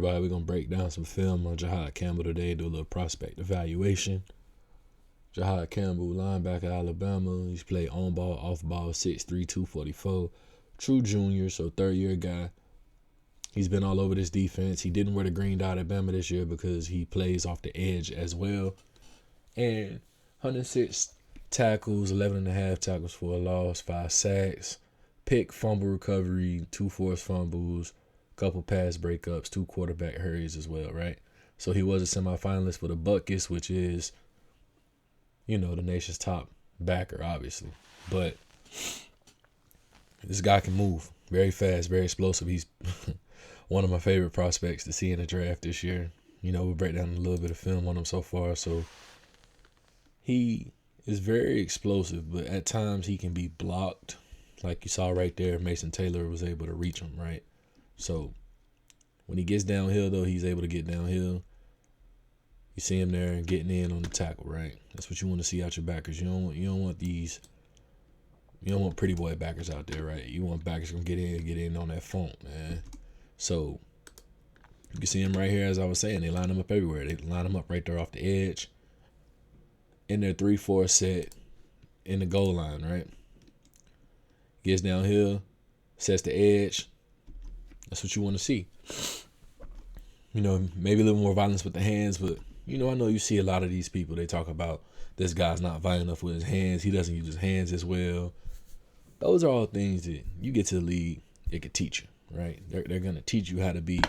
everybody? We're going to break down some film on Jihaad Campbell today, do a little prospect evaluation. Jihaad Campbell, linebacker, Alabama. He's played on ball, off ball, 6'3", 244. True junior, so third-year guy. He's been all over this defense. He didn't wear the green dot at Bama this year because he plays off the edge as well. And 106 tackles, 11.5 tackles for a loss, 5 sacks, pick, fumble recovery, 2 forced fumbles, couple pass breakups, 2 quarterback hurries as well, right? So he was a semifinalist for the Buckets, which is, the nation's top backer, obviously. But this guy can move very fast, very explosive. He's one of my favorite prospects to see in the draft this year. We'll break down a little bit of film on him so far. So he is very explosive, but at times he can be blocked. Like you saw right there, Mason Taylor was able to reach him, right? So when he gets downhill, though, he's able to get downhill. You see him there getting in on the tackle, right? That's what you want to see out your backers. You don't want pretty boy backers out there, right? You want backers going to get in on that funk, man. So you can see him right here, as I was saying. They line him up everywhere. They line him up right there off the edge. In their 3-4 set in the goal line, right? Gets downhill, sets the edge. That's what you want to see. Maybe a little more violence with the hands, but I know you see a lot of these people. They talk about this guy's not violent enough with his hands. He doesn't use his hands as well. Those are all things that you get to the league, it could teach you, right? They're going to teach you how to be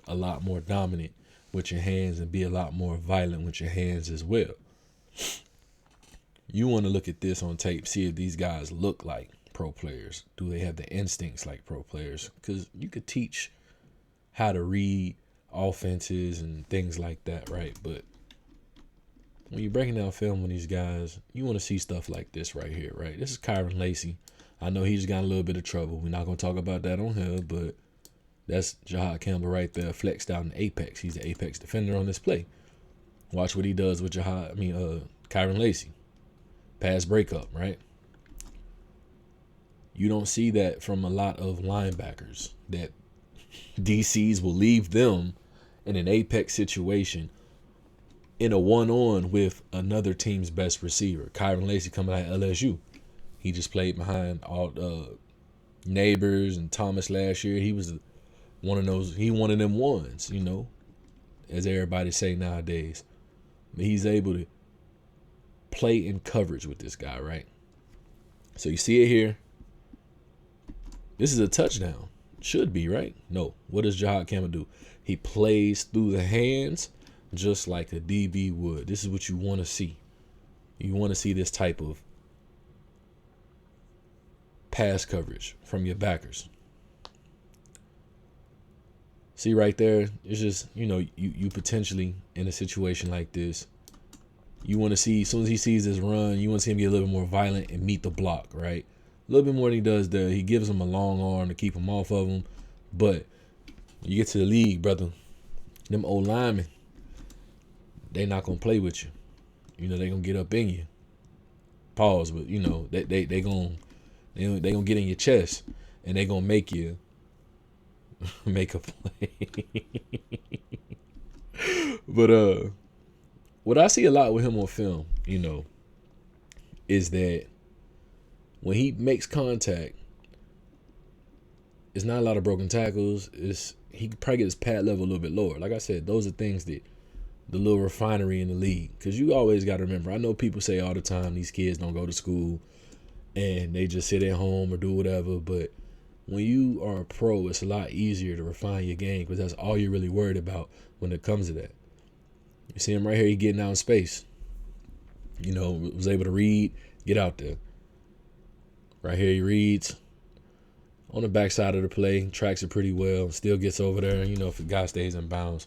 a lot more dominant with your hands and be a lot more violent with your hands as well. You want to look at this on tape, see if these guys look like pro players. Do they have the instincts like pro players? Because you could teach how to read offenses and things like that, right? But when you're breaking down film on these guys, you want to see stuff like this right here, right? This is Kyron Lacy. I know he just got a little bit of trouble. We're not going to talk about that on here, but that's Jihaad Campbell right there, flexed out in apex. He's the apex defender on this play. Watch what he does with Kyron Lacy. Pass breakup, right? You don't see that from a lot of linebackers, that DCs will leave them in an apex situation in a one-on with another team's best receiver. Kyron Lacy coming out of LSU. He just played behind all Neighbors and Thomas last year. He was one of them ones, as everybody say nowadays. But he's able to play in coverage with this guy, right? So you see it here. This is a touchdown. Should be, right? No. What does Jihaad Campbell do? He plays through the hands just like a DB would. This is what you want to see. You want to see this type of pass coverage from your backers. See right there, it's just, you potentially in a situation like this, you want to see, as soon as he sees this run, you want to see him get a little bit more violent and meet the block, right? A little bit more than he does there. He gives him a long arm to keep him off of him. But you get to the league, brother, them old linemen, they not going to play with you. They going to get up in you. Pause, but, they going to get in your chest, and they going to make you make a play. But what I see a lot with him on film, is that when he makes contact, it's not a lot of broken tackles. He could probably get his pad level a little bit lower. Like I said, those are things that the little refinery in the league. Because you always got to remember, I know people say all the time these kids don't go to school and they just sit at home or do whatever. But when you are a pro, it's a lot easier to refine your game because that's all you're really worried about when it comes to that. You see him right here, he getting out in space. Was able to read, get out there. Right here he reads. On the backside of the play, tracks it pretty well, still gets over there. If the guy stays in bounds,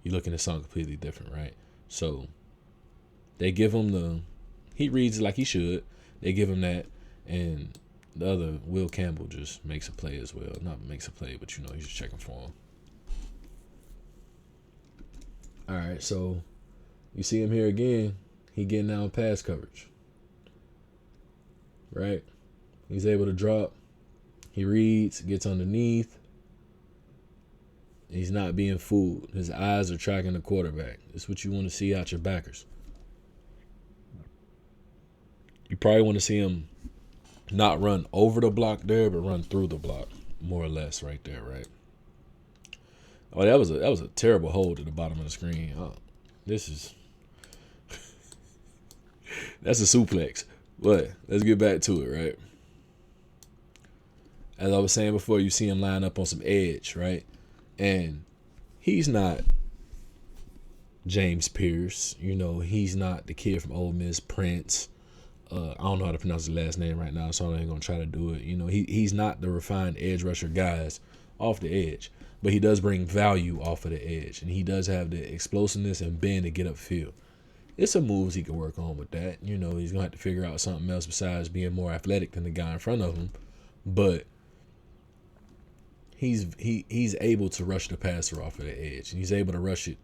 you're looking at something completely different, right? So they give him he reads like he should. They give him that, and the other, Will Campbell, just makes a play as well. Not makes a play, but he's just checking for him. All right, so you see him here again. He getting down pass coverage, right? He's able to drop. He reads, gets underneath, He's not being fooled. His eyes are tracking the quarterback. That's what you want to see out your backers. You probably want to see him not run over the block there, but run through the block, more or less, right there, right? Oh, that was a terrible hold at the bottom of the screen. This is that's a suplex. But let's get back to it, right? As I was saying before, you see him line up on some edge, right? And he's not James Pierce. You know, he's not the kid from Ole Miss, Prince. I don't know how to pronounce his last name right now, so I ain't gonna try to do it. You know, he's not the refined edge rusher guys off the edge, but he does bring value off of the edge, and he does have the explosiveness and bend to get upfield. It's some moves he can work on with that. You know, he's gonna have to figure out something else besides being more athletic than the guy in front of him, but he's able to rush the passer off of the edge, and he's able to rush it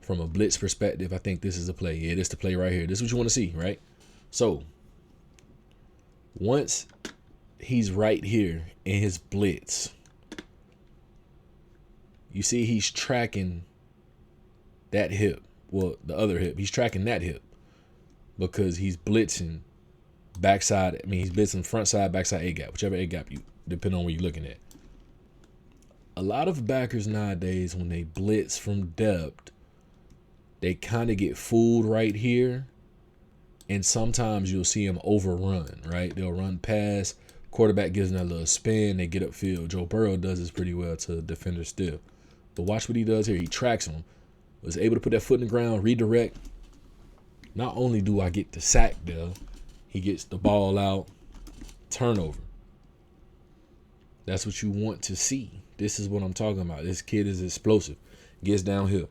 from a blitz perspective. I think this is the play. Yeah, this is the play right here. This is what you want to see, right? So once he's right here in his blitz, you see he's tracking that hip. Well, the other hip. He's tracking that hip because he's blitzing backside. I mean, he's blitzing front side, backside A gap, whichever A gap you, depending on where you're looking at. A lot of backers nowadays, when they blitz from depth, they kind of get fooled right here. And sometimes you'll see him overrun, right? They'll run past, quarterback gives them that little spin, they get upfield. Joe Burrow does this pretty well to defenders still. But watch what he does here. He tracks him, was able to put that foot in the ground, redirect. Not only do I get the sack there, he gets the ball out, turnover. That's what you want to see. This is what I'm talking about. This kid is explosive, gets downhill,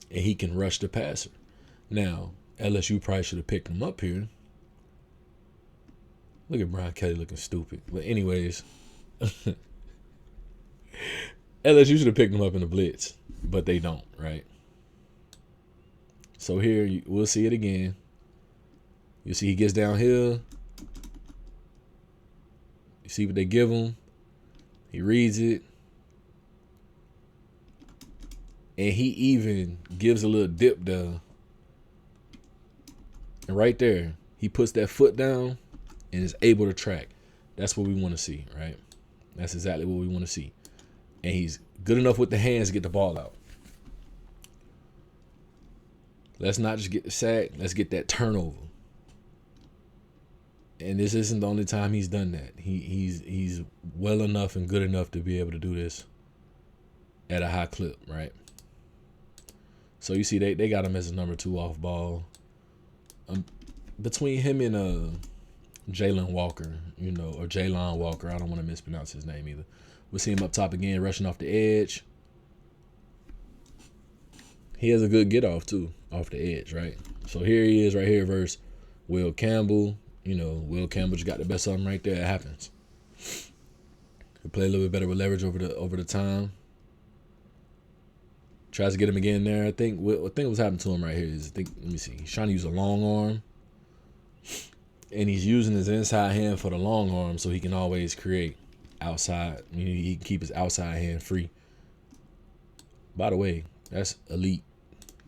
and he can rush the passer. Now, LSU probably should have picked him up here. Look at Brian Kelly looking stupid. But anyways, LSU should have picked him up in the blitz, but they don't, right? So here, we'll see it again. You see he gets downhill. You see what they give him. He reads it. And he even gives a little dip there. And right there, he puts that foot down and is able to track. That's what we want to see, right? That's exactly what we want to see. And he's good enough with the hands to get the ball out. Let's not just get the sack. Let's get that turnover. And this isn't the only time he's done that. He's well enough and good enough to be able to do this at a high clip, right? So you see they got him as a number 2 off ball. Between him and Jalen Walker, you know, or Jalon Walker, I don't want to mispronounce his name either. We'll see him up top again, rushing off the edge. He has a good get off too, off the edge, right? So here he is right here versus Will Campbell. You know, Will Campbell just got the best of him right there. It happens. He play a little bit better with leverage over the time. Tries to get him again there. I think what's happening to him right here is, let me see. He's trying to use a long arm. And he's using his inside hand for the long arm so he can always create outside. I mean, he can keep his outside hand free. By the way, that's elite.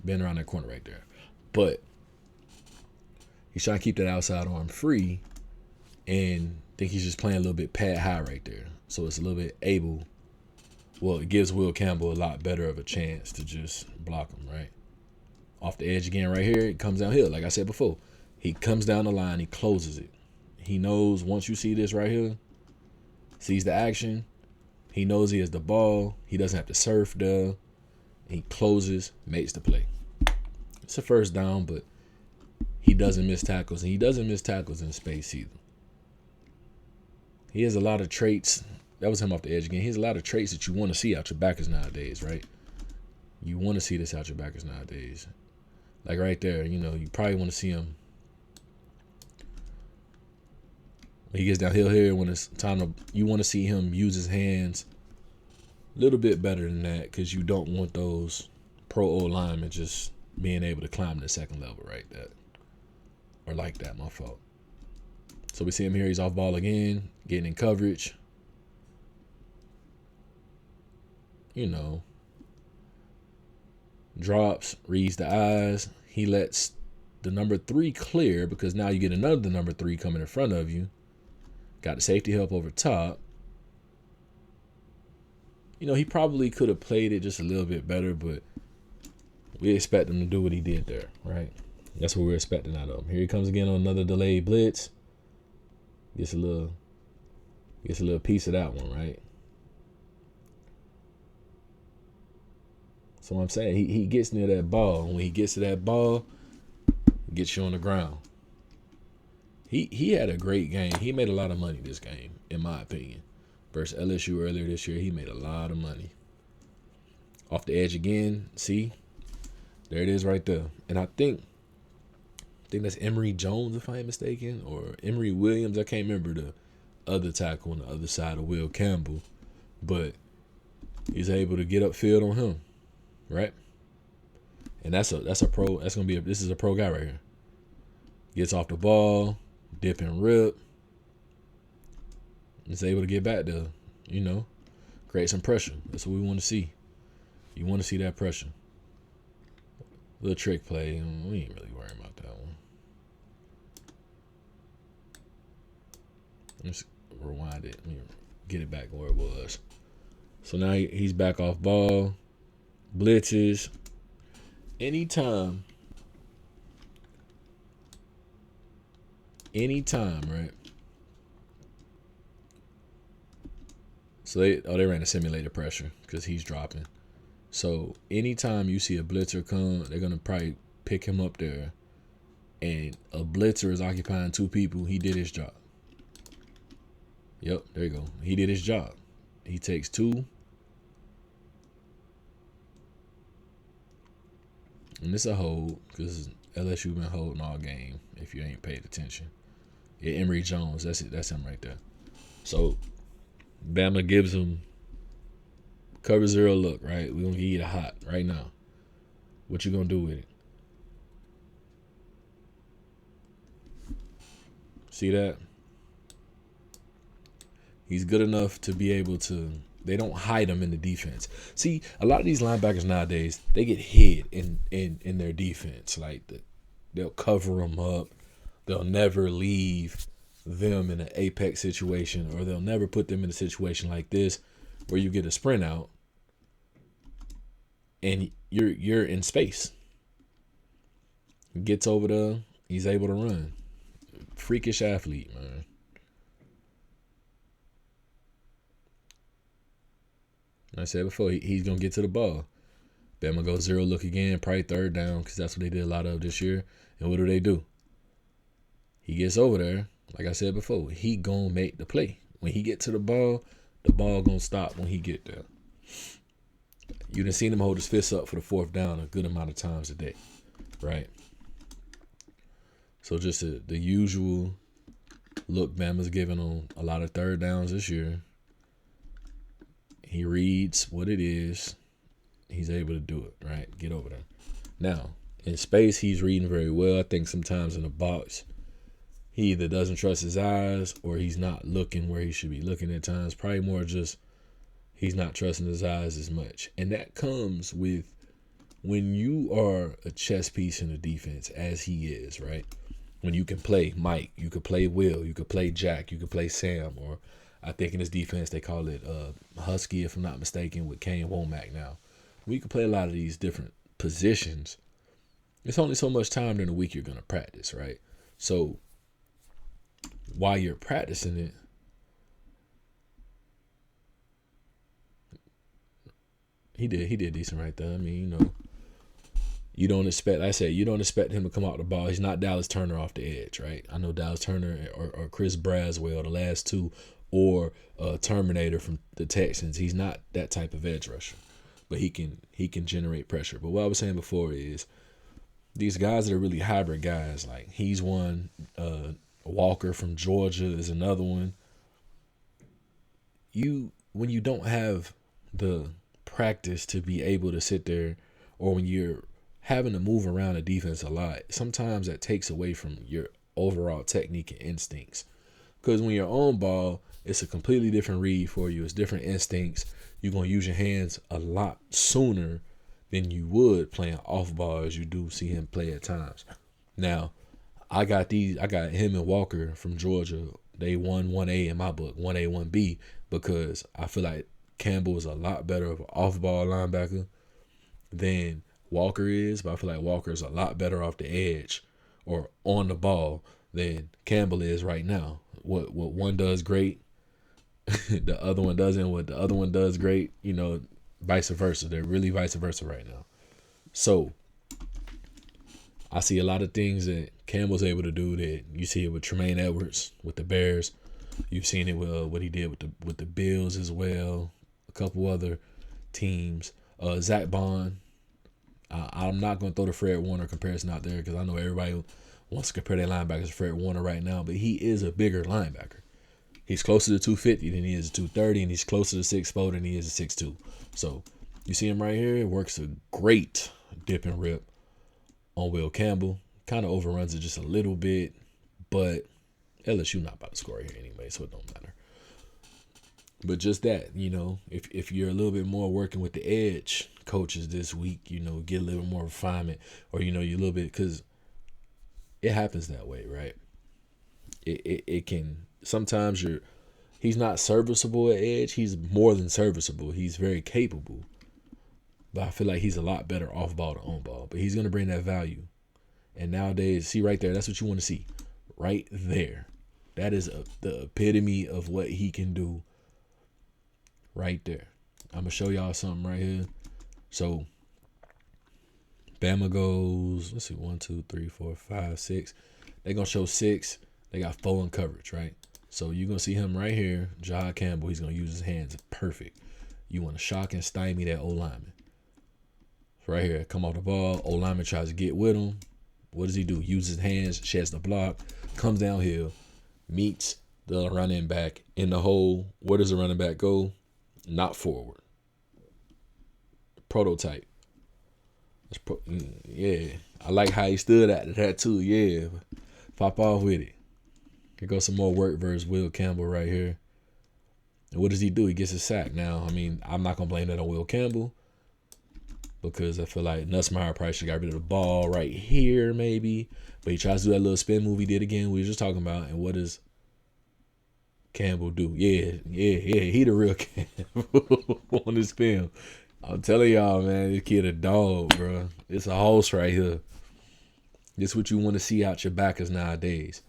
Been around that corner right there. But he's trying to keep that outside arm free. And I think he's just playing a little bit pad high right there. So it's a little bit able. Well, it gives Will Campbell a lot better of a chance to just block him, right? Off the edge again right here, it comes downhill. Like I said before, he comes down the line, he closes it. He knows once you see this right here, sees the action, he knows he has the ball. He doesn't have to surf there. He closes, makes the play. It's a first down, but he doesn't miss tackles. And he doesn't miss tackles in space either. He has a lot of traits. That was him off the edge again. He has a lot of traits that you want to see out your backers nowadays, right? You want to see this out your backers nowadays. Like right there, you know, you probably want to see him. When he gets downhill here, when it's time to, you want to see him use his hands a little bit better than that, because you don't want those pro O linemen just being able to climb to the second level, right? That or like that, my fault. So we see him here. He's off ball again, getting in coverage. you know, drops, reads the eyes. He lets the number 3 clear because now you get another number 3 coming in front of you. Got the safety help over top. You know, he probably could have played it just a little bit better, but we expect him to do what he did there, right? That's what we're expecting out of him. Here he comes again on another delayed blitz. Gets a little piece of that one, right? So I'm saying he gets near that ball. When he gets to that ball, he gets you on the ground. He had a great game. He made a lot of money this game, in my opinion. Versus LSU earlier this year, he made a lot of money. Off the edge again, see? There it is right there. And I think that's Emory Jones, if I ain't mistaken, or Emory Williams. I can't remember the other tackle on the other side of Will Campbell. But he's able to get upfield on him, right? And that's a pro. This is a pro guy right here. Gets off the ball, dip and rip. Is able to get back there, you know, create some pressure. That's what we want to see. You want to see that pressure. Little trick play. We ain't really worrying about that one. Let's rewind it. Let me get it back where it was. So now he's back off ball. Blitzes. Anytime, right? So they ran a simulated pressure because he's dropping. So anytime you see a blitzer come, they're gonna probably pick him up there. And a blitzer is occupying 2 people. He did his job. Yep, there you go. He did his job. He takes 2. And this a hold because LSU been holding all game. If you ain't paid attention, yeah, Emory Jones. That's it. That's him right there. So Bama gives him cover 0 look, right? We're going to give you the hot right now. What you going to do with it? See that? He's good enough to be able to, they don't hide him in the defense. See, a lot of these linebackers nowadays, they get hid in their defense. Like, they'll cover them up. They'll never leave them in an apex situation, or they'll never put them in a situation like this where you get a sprint out and you're in space. He gets over there, he's able to run. Freakish athlete, man. Like I said before, he's gonna get to the ball. Bama goes 0 look again, probably 3rd down, because that's what they did a lot of this year. And what do? He gets over there. Like I said before, he gonna make the play. When he get to the ball gonna stop when he get there. You done seen him hold his fists up for the 4th down a good amount of times a day, right? So just the usual look Bama's giving on a lot of 3rd downs this year. He reads what it is. He's able to do it, right? Get over there. Now, in space, he's reading very well. I think sometimes in the box, he either doesn't trust his eyes or he's not looking where he should be looking at times. Probably more just he's not trusting his eyes as much. And that comes with when you are a chess piece in the defense, as he is, right? When you can play Mike, you could play Will, you could play Jack, you could play Sam, or I think in this defense they call it Husky, if I'm not mistaken, with Kane Womack now. We can play a lot of these different positions. It's only so much time during the week you're going to practice, right? So while you're practicing it, he did decent right there. I mean, you don't expect, like I said, you don't expect him to come out the ball. He's not Dallas Turner off the edge, right? I know Dallas Turner or Chris Braswell, the last 2, or Terminator from the Texans. He's not that type of edge rusher, but he can generate pressure. But what I was saying before is these guys that are really hybrid guys, like he's one, Walker from Georgia is another one. When you don't have the practice to be able to sit there, or when you're having to move around a defense a lot, sometimes that takes away from your overall technique and instincts. Because when you're on ball, It's a completely different read for you. It's different instincts. You're going to use your hands a lot sooner than you would playing off ball as you do see him play at times. Now, I got him and Walker from Georgia. They won 1A in my book, 1A, 1B, because I feel like Campbell is a lot better of an off-ball linebacker than Walker is, but I feel like Walker is a lot better off the edge or on the ball than Campbell is right now. What one does great, the other one doesn't. What the other one does great, vice versa. They're really vice versa right now. So I see a lot of things that Campbell's able to do that you see it with Tremaine Edmunds with the Bears. You've seen it with what he did with the Bills as well. A couple other teams. Zack Baun. I'm not going to throw the Fred Warner comparison out there because I know everybody wants to compare their linebackers to Fred Warner right now, but he is a bigger linebacker. He's closer to 250 than he is to 230, and he's closer to 6'4" than he is to 6'2". So you see him right here. It works a great dip and rip on Will Campbell. Kind of overruns it just a little bit, but LSU not about to score here anyway, so it don't matter. But just that, if you're a little bit more working with the edge coaches this week, get a little more refinement, or you're a little bit, because it happens that way, right? It can sometimes he's not serviceable at edge. He's more than serviceable. He's very capable, but I feel like he's a lot better off ball to on ball. But he's gonna bring that value, and nowadays, see right there, that's what you want to see, right there. That is the epitome of what he can do. Right there. I'm gonna show y'all something right here. So BAMA goes, let's see, 1, 2, 3, 4, 5, 6. They're gonna show 6. They got 4 in coverage, right? So you're gonna see him right here, Jihaad Campbell. He's gonna use his hands perfect. You want to shock and stymie that old lineman. Right here, come off the ball. Old lineman tries to get with him. What does he do? Uses his hands, sheds the block, comes downhill, meets the running back in the hole. Where does the running back go? Not forward. Prototype. Yeah. I like how he stood at that too. Yeah. Pop off with it. Here goes some more work versus Will Campbell right here. And what does he do? He gets a sack. Now, I'm not going to blame that on Will Campbell because I feel like Nussmeier probably should have got rid of the ball right here maybe. But he tries to do that little spin move he did again we were just talking about. And what does Campbell do? Yeah. He the real Campbell on this film. I'm telling y'all, man, this kid a dog, bro. It's a horse right here. This is what you want to see out your backers nowadays.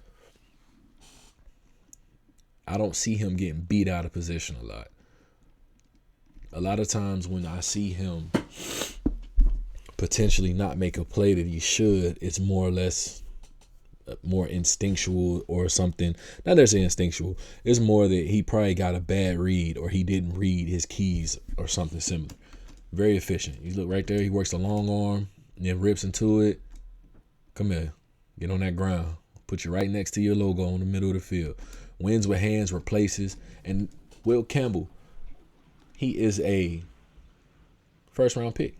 I don't see him getting beat out of position a lot. A lot of times when I see him potentially not make a play that he should, it's more or less more instinctual or something. Not necessarily instinctual. It's more that he probably got a bad read or he didn't read his keys or something similar. Very efficient. You look right there. He works the long arm and then rips into it. Come here. Get on that ground. Put you right next to your logo in the middle of the field. Wins with hands, replaces. And Will Campbell, he is a first-round pick.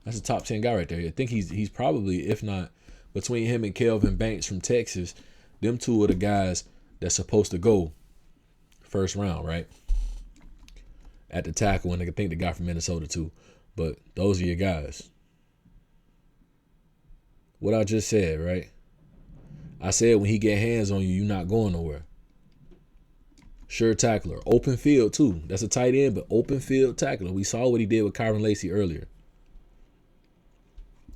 That's a top 10 guy right there. I think he's probably, if not, between him and Kelvin Banks from Texas, them two are the guys that's supposed to go first round, right? At the tackle, and I think the guy from Minnesota too. But those are your guys. What I just said, right? I said when he get hands on you, you're not going nowhere. Sure tackler. Open field too. That's a tight end, but open field tackler. We saw what he did with Kyron Lacy earlier.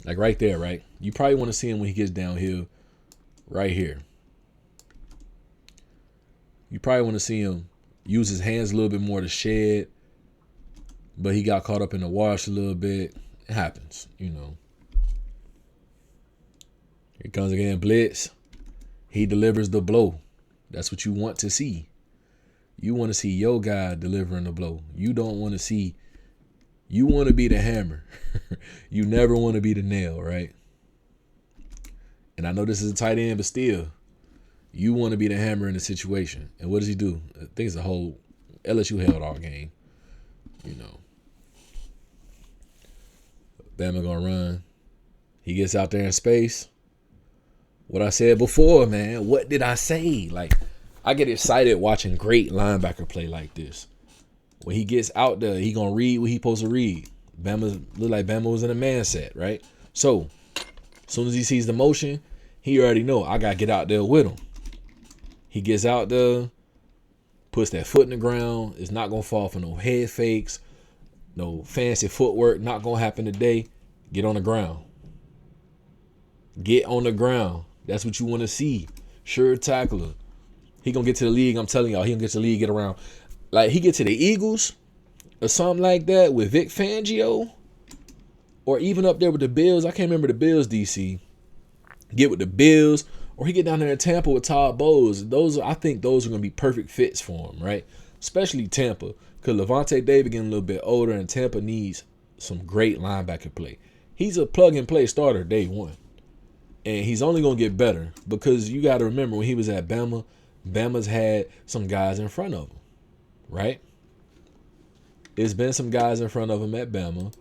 Like right there, right? You probably want to see him when he gets downhill right here. You probably want to see him use his hands a little bit more to shed, but he got caught up in the wash a little bit. It happens, Here comes again, blitz. He delivers the blow. That's what you want to see. You want to see your guy delivering the blow. You don't want to see. You want to be the hammer. You never want to be the nail, right? And I know this is a tight end, but still, you want to be the hammer in the situation. And what does he do? I think it's a whole LSU held all game. Bama gonna run. He gets out there in space. What I said before, man. What did I say? Like, I get excited watching great linebacker play like this. When he gets out there, he gonna read what he supposed to read. Bama look like Bama was in a man set, right? So, as soon as he sees the motion, he already know I gotta get out there with him. He gets out there, puts that foot in the ground. It's not gonna fall for no head fakes, no fancy footwork. Not gonna happen today. Get on the ground. Get on the ground. That's what you want to see. Sure tackler. He gonna get to the league. I'm telling y'all, he gonna get to the league, get around. Like he get to the Eagles or something like that with Vic Fangio, or even up there with the Bills. I can't remember the Bills DC. Get with the Bills, or he get down there in Tampa with Todd Bowles. I think those are gonna be perfect fits for him, right? Especially Tampa, because Levante David getting a little bit older, and Tampa needs some great linebacker play. He's a plug and play starter day one. And he's only going to get better because you got to remember when he was at Bama, Bama's had some guys in front of him, right? There's been some guys in front of him at Bama.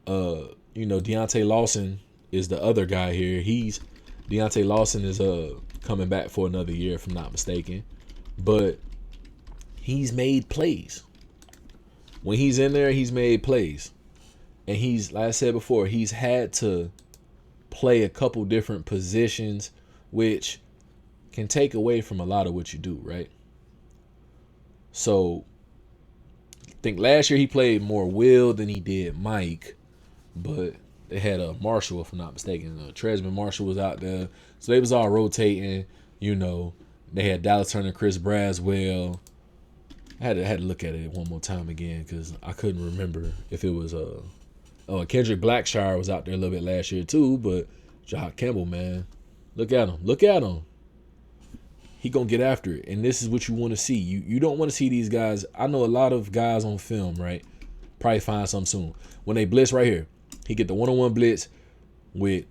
Deontay Lawson is the other guy here. Deontay Lawson is coming back for another year, if I'm not mistaken. But he's made plays. When he's in there, he's made plays. And he's, like I said before, he's had to play a couple different positions, which can take away from a lot of what you do, right? So I think last year he played more Will than he did Mike, but they had a Marshall, if I'm not mistaken. Tresman Marshall was out there, so they was all rotating. They had Dallas Turner, Chris Braswell. I had to look at it one more time again because I couldn't remember if it was Kendrick Blackshire was out there a little bit last year too, but Jihaad Campbell, man, look at him. He gonna get after it, and this is what you want to see. You don't want to see these guys. I know a lot of guys on film, right? Probably find something soon. When they blitz right here, he get the one-on-one blitz with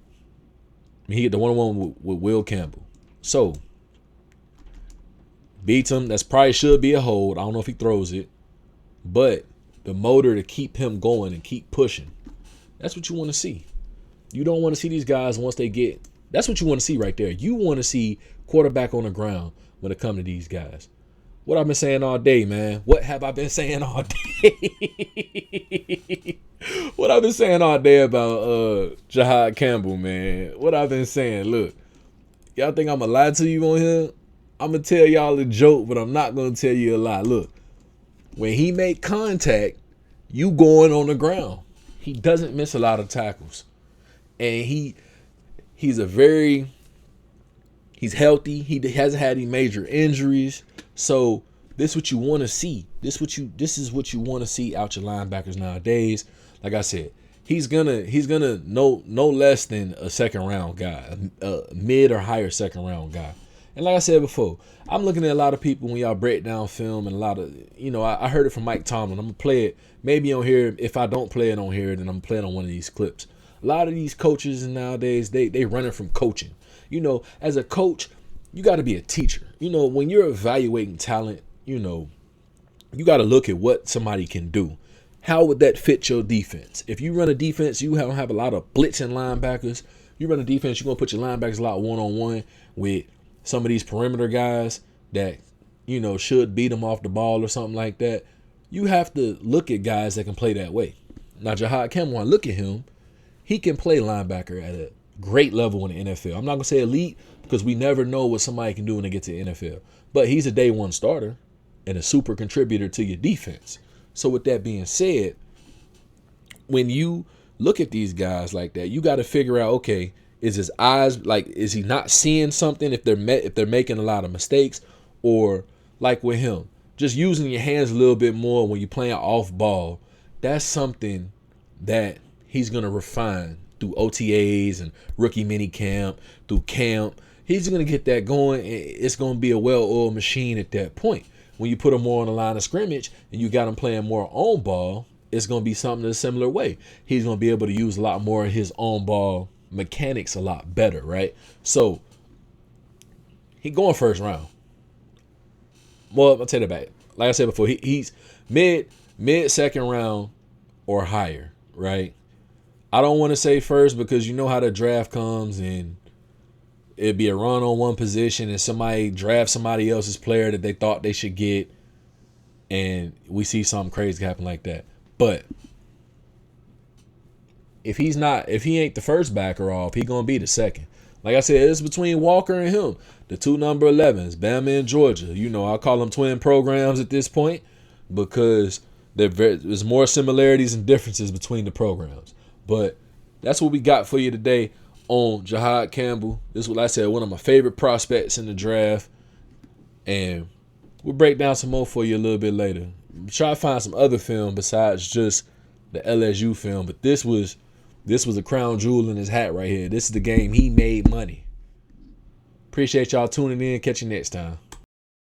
Will Campbell. So beats him. That's probably should be a hold. I don't know if he throws it, but the motor to keep him going and keep pushing. That's what you want to see. You don't want to see these guys once they get. That's what you want to see right there. You want to see quarterback on the ground when it comes to these guys. What I've been saying all day, man. What have I been saying all day? What I've been saying all day about Jihaad Campbell, man. What I've been saying. Look, y'all think I'm going to lie to you on here? I'm going to tell y'all a joke, but I'm not going to tell you a lie. Look, when he make contact, you going on the ground. He doesn't miss a lot of tackles. And he's healthy. He hasn't had any major injuries. So this is what you want to see. This is what you want to see out your linebackers nowadays. Like I said, he's gonna no less than a second round guy, a mid or higher second round guy. And like I said before, I'm looking at a lot of people when y'all break down film and a lot of, I heard it from Mike Tomlin. I'm going to play it maybe on here. If I don't play it on here, then I'm going to play it on one of these clips. A lot of these coaches nowadays, they running from coaching. As a coach, you got to be a teacher. When you're evaluating talent, you got to look at what somebody can do. How would that fit your defense? If you run a defense, you don't have a lot of blitzing linebackers. You run a defense, you're going to put your linebackers a lot one-on-one with some of these perimeter guys that, should beat them off the ball or something like that. You have to look at guys that can play that way. Now, Jihaad Campbell, when I look at him, he can play linebacker at a great level in the NFL. I'm not going to say elite because we never know what somebody can do when they get to the NFL. But he's a day one starter and a super contributor to your defense. So with that being said, when you look at these guys like that, you got to figure out, okay, is his eyes, is he not seeing something if they're making a lot of mistakes? Or like with him, just using your hands a little bit more when you're playing off ball, that's something that he's going to refine through OTAs and rookie mini camp, through camp. He's going to get that going. It's going to be a well-oiled machine at that point. When you put him more on the line of scrimmage and you got him playing more on ball, it's going to be something in a similar way. He's going to be able to use a lot more of his on ball mechanics a lot better, right? So he going first round. Well, I'll tell you that back. Like I said before, he's mid second round or higher, right? I don't want to say first because you know how the draft comes and it'd be a run on one position and somebody draft somebody else's player that they thought they should get, and we see something crazy happen like that. But if he ain't the first backer off, he gonna be the second. Like I said, it's between Walker and him, the two number 11s, Bama and Georgia. You know, I call them twin programs at this point because there's more similarities and differences between the programs. But that's what we got for you today on Jihaad Campbell. This is what I said, one of my favorite prospects in the draft. And we'll break down some more for you a little bit later. Try to find some other film besides just the LSU film. But this was a crown jewel in his hat right here. This is the game he made money. Appreciate y'all tuning in. Catch you next time.